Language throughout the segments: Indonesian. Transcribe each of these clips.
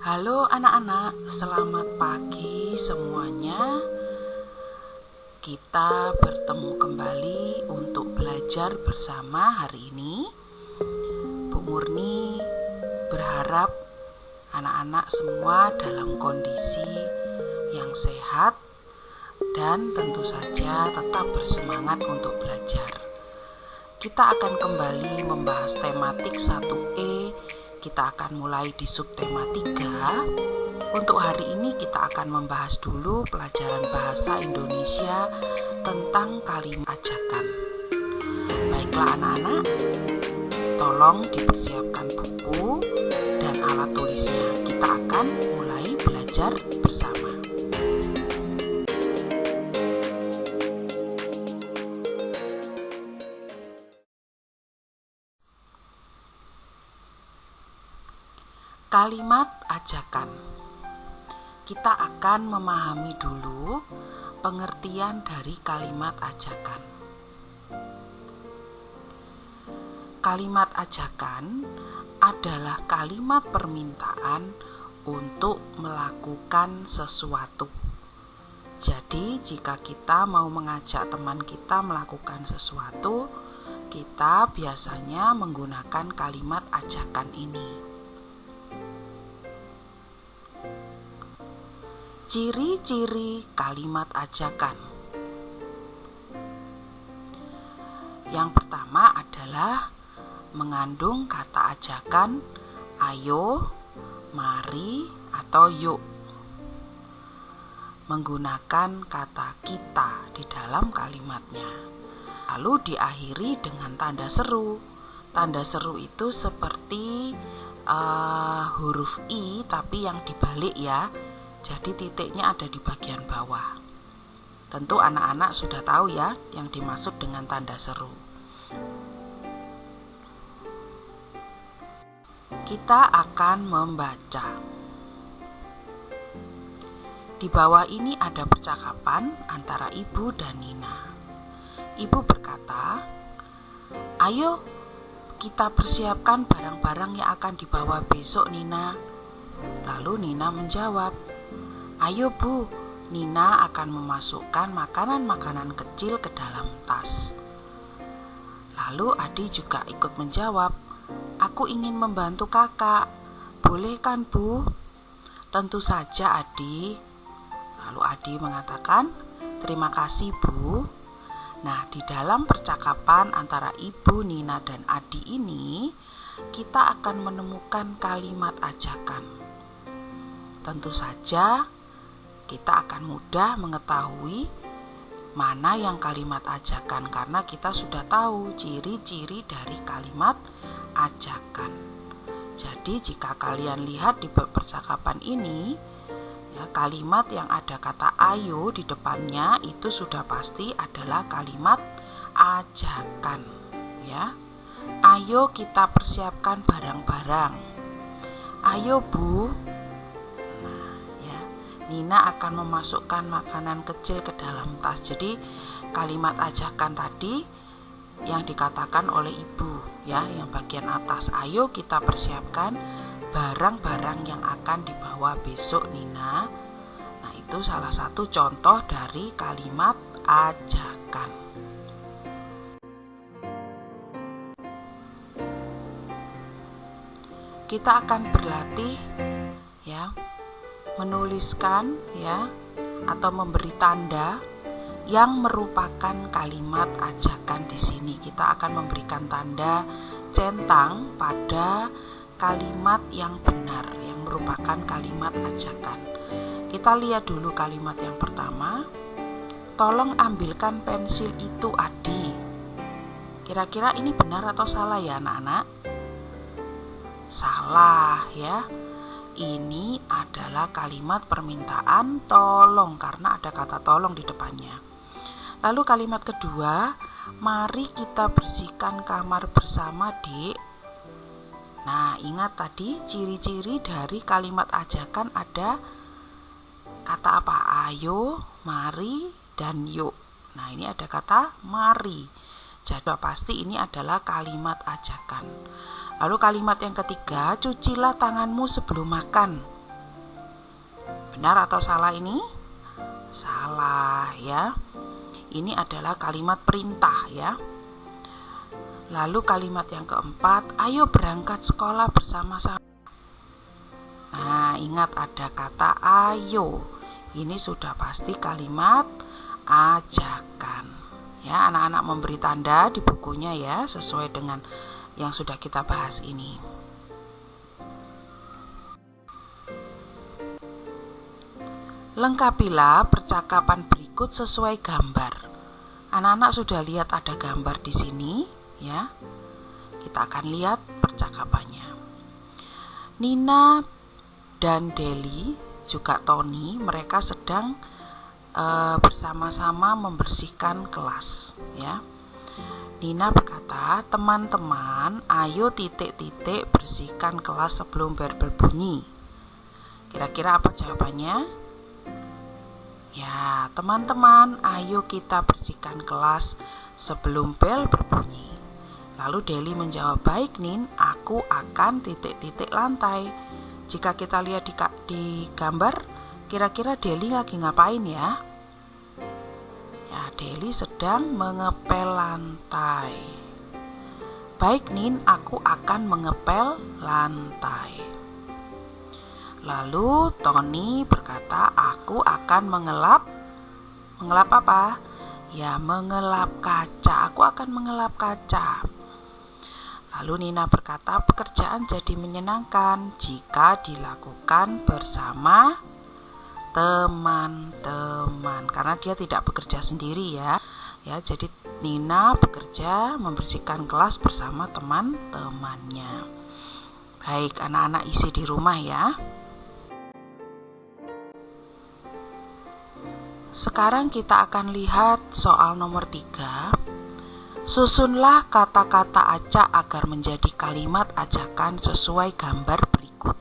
Halo anak-anak, selamat pagi semuanya. Kita bertemu kembali untuk belajar bersama hari ini. Bu Murni berharap anak-anak semua dalam kondisi yang sehat dan tentu saja tetap bersemangat untuk belajar. Kita akan kembali membahas tematik 1E. Kita akan mulai di subtema 3. Untuk hari ini kita akan membahas dulu pelajaran bahasa Indonesia tentang kalimat ajakan. Baiklah anak-anak, tolong dipersiapkan buku dan alat tulisnya. Kita akan mulai belajar bersama. Kalimat ajakan. Kita akan memahami dulu pengertian dari kalimat ajakan. Kalimat ajakan adalah kalimat permintaan untuk melakukan sesuatu. Jadi, jika kita mau mengajak teman kita melakukan sesuatu, kita biasanya menggunakan kalimat ajakan ini. Ciri-ciri kalimat ajakan. Yang pertama adalah mengandung kata ajakan ayo, mari, atau yuk. Menggunakan kata kita di dalam kalimatnya. Lalu diakhiri dengan tanda seru. Tanda seru itu seperti huruf I tapi yang dibalik ya. Jadi titiknya ada di bagian bawah. Tentu anak-anak sudah tahu ya yang dimaksud dengan tanda seru. Kita akan membaca. Di bawah ini ada percakapan antara Ibu dan Nina. Ibu berkata, "Ayo kita persiapkan barang-barang yang akan dibawa besok, Nina." Lalu Nina menjawab, "Ayo Bu, Nina akan memasukkan makanan-makanan kecil ke dalam tas." Lalu Adi juga ikut menjawab, "Aku ingin membantu kakak, boleh kan Bu?" "Tentu saja Adi." Lalu Adi mengatakan, "Terima kasih Bu." Nah, di dalam percakapan antara Ibu, Nina, dan Adi ini, kita akan menemukan kalimat ajakan. Tentu saja kita akan mudah mengetahui mana yang kalimat ajakan karena kita sudah tahu ciri-ciri dari kalimat ajakan. Jadi jika kalian lihat di percakapan ini, ya, kalimat yang ada kata ayo di depannya itu sudah pasti adalah kalimat ajakan, ya. Ayo kita persiapkan barang-barang. Ayo Bu. Nina akan memasukkan makanan kecil ke dalam tas. Jadi kalimat ajakan tadi yang dikatakan oleh Ibu ya, yang bagian atas, ayo kita persiapkan barang-barang yang akan dibawa besok Nina. Nah, itu salah satu contoh dari kalimat ajakan. Kita akan berlatih ya menuliskan ya atau memberi tanda yang merupakan kalimat ajakan di sini. Kita akan memberikan tanda centang pada kalimat yang benar yang merupakan kalimat ajakan. Kita lihat dulu kalimat yang pertama. "Tolong ambilkan pensil itu Adi." Kira-kira ini benar atau salah ya anak-anak? Salah ya. Ini adalah kalimat permintaan tolong karena ada kata tolong di depannya. Lalu kalimat kedua, "Mari kita bersihkan kamar bersama, Dek." Nah, ingat tadi ciri-ciri dari kalimat ajakan ada kata apa? Ayo, mari, dan yuk. Nah, ini ada kata mari. Jadi pasti ini adalah kalimat ajakan. Lalu kalimat yang ketiga, "Cucilah tanganmu sebelum makan." Benar atau salah ini? Salah ya. Ini adalah kalimat perintah ya. Lalu kalimat yang keempat, ayo berangkat sekolah bersama-sama. Nah, ingat ada kata ayo. Ini sudah pasti kalimat ajakan. Ya, anak-anak memberi tanda di bukunya ya, sesuai dengan yang sudah kita bahas ini. Lengkapilah percakapan berikut sesuai gambar. Anak-anak sudah lihat ada gambar di sini ya. Kita akan lihat percakapannya. Nina dan Deli juga Tony, mereka sedang bersama-sama membersihkan kelas ya. Nina berkata, teman-teman, ayo titik-titik bersihkan kelas sebelum bel berbunyi. Kira-kira apa jawabannya? Ya, teman-teman, ayo kita bersihkan kelas sebelum bel berbunyi. Lalu Deli menjawab, baik Nin, aku akan titik-titik lantai. Jika kita lihat di gambar, kira-kira Deli lagi ngapain ya? Ya, Deli sedang mengepel lantai. Baik Nin, aku akan mengepel lantai. Lalu Tony berkata, aku akan mengelap apa? Ya, mengelap kaca. Aku akan mengelap kaca. Lalu Nina berkata, pekerjaan jadi menyenangkan jika dilakukan bersama teman-teman. Karena dia tidak bekerja sendiri ya. Ya, jadi Nina bekerja membersihkan kelas bersama teman-temannya. Baik, anak-anak isi di rumah ya. Sekarang kita akan lihat soal nomor 3. Susunlah kata-kata acak agar menjadi kalimat ajakan sesuai gambar berikut.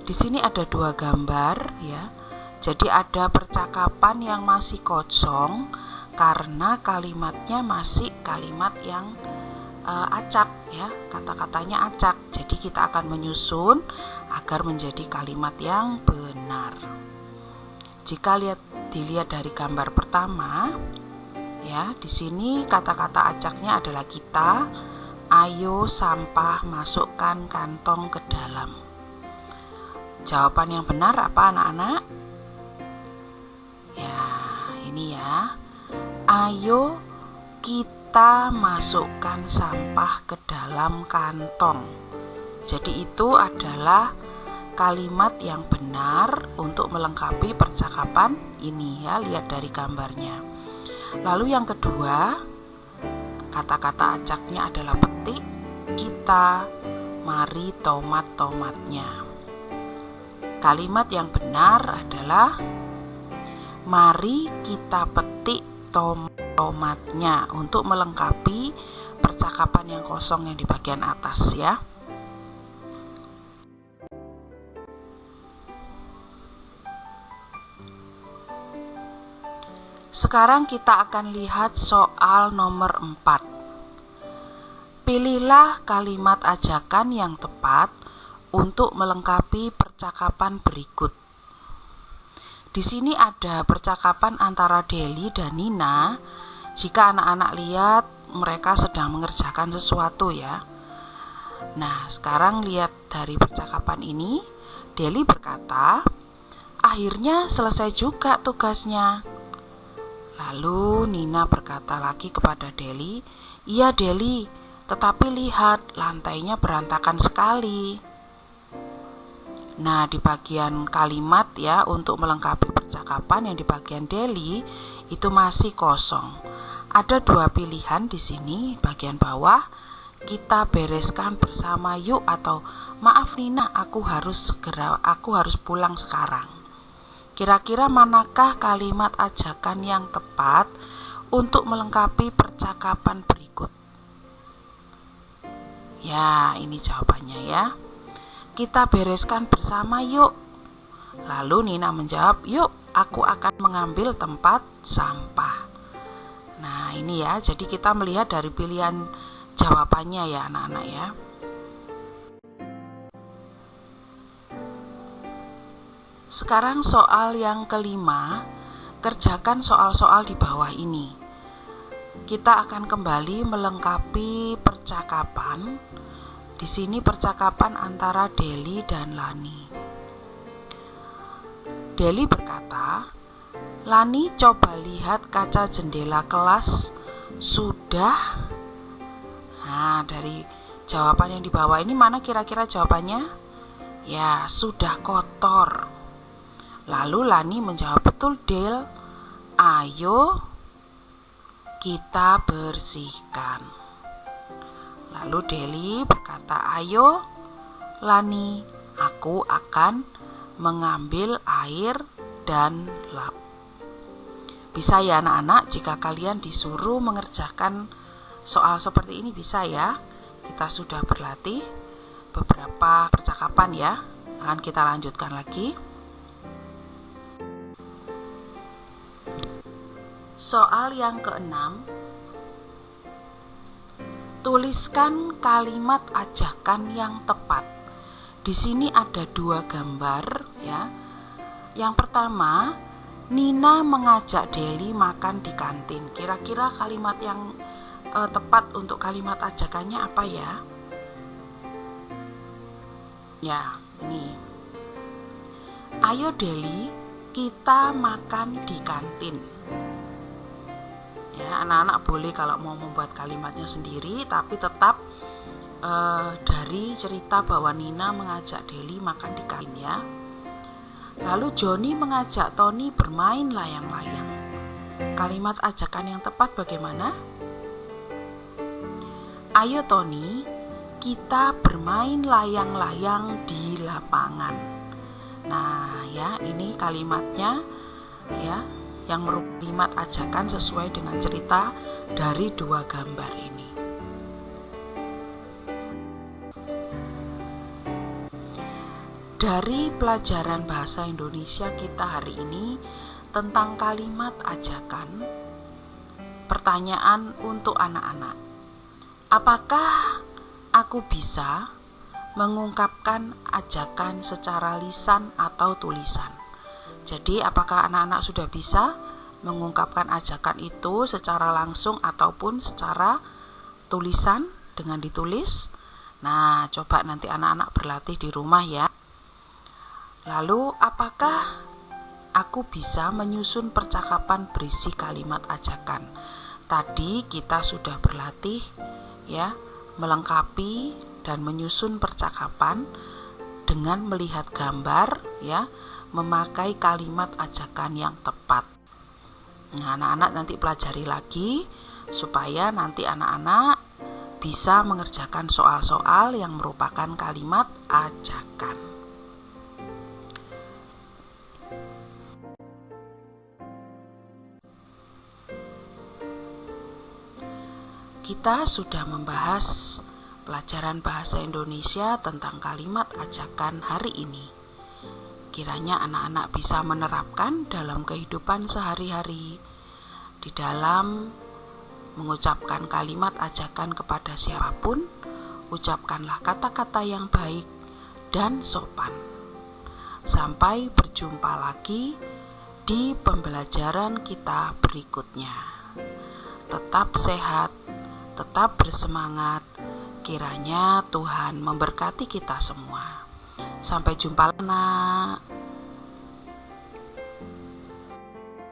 Di sini ada 2 gambar ya. Jadi ada percakapan yang masih kosong karena kalimatnya masih kalimat yang acak ya, kata-katanya acak. Jadi kita akan menyusun agar menjadi kalimat yang benar. Jika dilihat dari gambar pertama, ya, di sini kata-kata acaknya adalah kita, ayo sampah masukkan kantong ke dalam. Jawaban yang benar apa anak-anak? Ya, ini ya. Ayo kita masukkan sampah ke dalam kantong. Jadi itu adalah kalimat yang benar untuk melengkapi percakapan ini ya, lihat dari gambarnya. Lalu yang kedua, kata-kata acaknya adalah petik, kita, mari tomat-tomatnya. Kalimat yang benar adalah mari kita petik tomatnya untuk melengkapi percakapan yang kosong yang di bagian atas ya. Sekarang kita akan lihat soal nomor 4. Pilihlah kalimat ajakan yang tepat untuk melengkapi percakapan berikut. Di sini ada percakapan antara Deli dan Nina. Jika anak-anak lihat, mereka sedang mengerjakan sesuatu ya. Nah, sekarang lihat dari percakapan ini, Deli berkata, akhirnya selesai juga tugasnya. Lalu Nina berkata lagi kepada Deli, iya Deli, tetapi lihat lantainya berantakan sekali. Nah, di bagian kalimat ya, untuk melengkapi percakapan yang di bagian Deli itu masih kosong. Ada 2 pilihan di sini, bagian bawah, kita bereskan bersama yuk, atau maaf Nina, aku harus pulang sekarang. Kira-kira manakah kalimat ajakan yang tepat untuk melengkapi percakapan berikut? Ya, ini jawabannya ya. Kita bereskan bersama yuk. Lalu Nina menjawab, yuk, aku akan mengambil tempat sampah. Nah, ini ya, jadi kita melihat dari pilihan jawabannya ya anak-anak ya. Sekarang soal yang kelima, kerjakan soal-soal di bawah ini. Kita akan kembali melengkapi percakapan. Di sini percakapan antara Deli dan Lani. Deli berkata, "Lani, coba lihat kaca jendela kelas. Sudah?" Nah, dari jawaban yang di bawah ini mana kira-kira jawabannya? Ya, sudah kotor. Lalu Lani menjawab, "Betul, Del. Ayo kita bersihkan." Lalu Deli berkata, "Ayo Lani, aku akan mengambil air dan lap." Bisa ya anak-anak, jika kalian disuruh mengerjakan soal seperti ini bisa ya. Kita sudah berlatih beberapa percakapan ya. Akan kita lanjutkan lagi. Soal yang keenam, tuliskan kalimat ajakan yang tepat. Di sini ada 2 gambar ya. Yang pertama, Nina mengajak Deli makan di kantin. Kira-kira kalimat yang tepat untuk kalimat ajakannya apa ya? Ya, ini. "Ayo Deli, kita makan di kantin." Ya, anak-anak boleh kalau mau membuat kalimatnya sendiri, tapi tetap dari cerita bahwa Nina mengajak Deli makan di kantin ya. Lalu Joni mengajak Tony bermain layang-layang. Kalimat ajakan yang tepat bagaimana? "Ayo Tony, kita bermain layang-layang di lapangan." Nah ya, ini kalimatnya ya, yang merupakan kalimat ajakan sesuai dengan cerita dari 2 gambar ini. Dari pelajaran bahasa Indonesia kita hari ini tentang kalimat ajakan, pertanyaan untuk anak-anak. Apakah aku bisa mengungkapkan ajakan secara lisan atau tulisan? Jadi apakah anak-anak sudah bisa mengungkapkan ajakan itu secara langsung ataupun secara tulisan dengan ditulis? Nah, coba nanti anak-anak berlatih di rumah ya. Lalu, apakah aku bisa menyusun percakapan berisi kalimat ajakan? Tadi kita sudah berlatih ya, melengkapi dan menyusun percakapan dengan melihat gambar ya, memakai kalimat ajakan yang tepat. Nah, anak-anak nanti pelajari lagi supaya nanti anak-anak bisa mengerjakan soal-soal yang merupakan kalimat ajakan. Kita sudah membahas pelajaran bahasa Indonesia tentang kalimat ajakan hari ini. Kiranya anak-anak bisa menerapkan dalam kehidupan sehari-hari, di dalam mengucapkan kalimat ajakan kepada siapapun. Ucapkanlah kata-kata yang baik dan sopan. Sampai berjumpa lagi di pembelajaran kita berikutnya. Tetap sehat, tetap bersemangat. Kiranya Tuhan memberkati kita semua. Sampai jumpa, nak.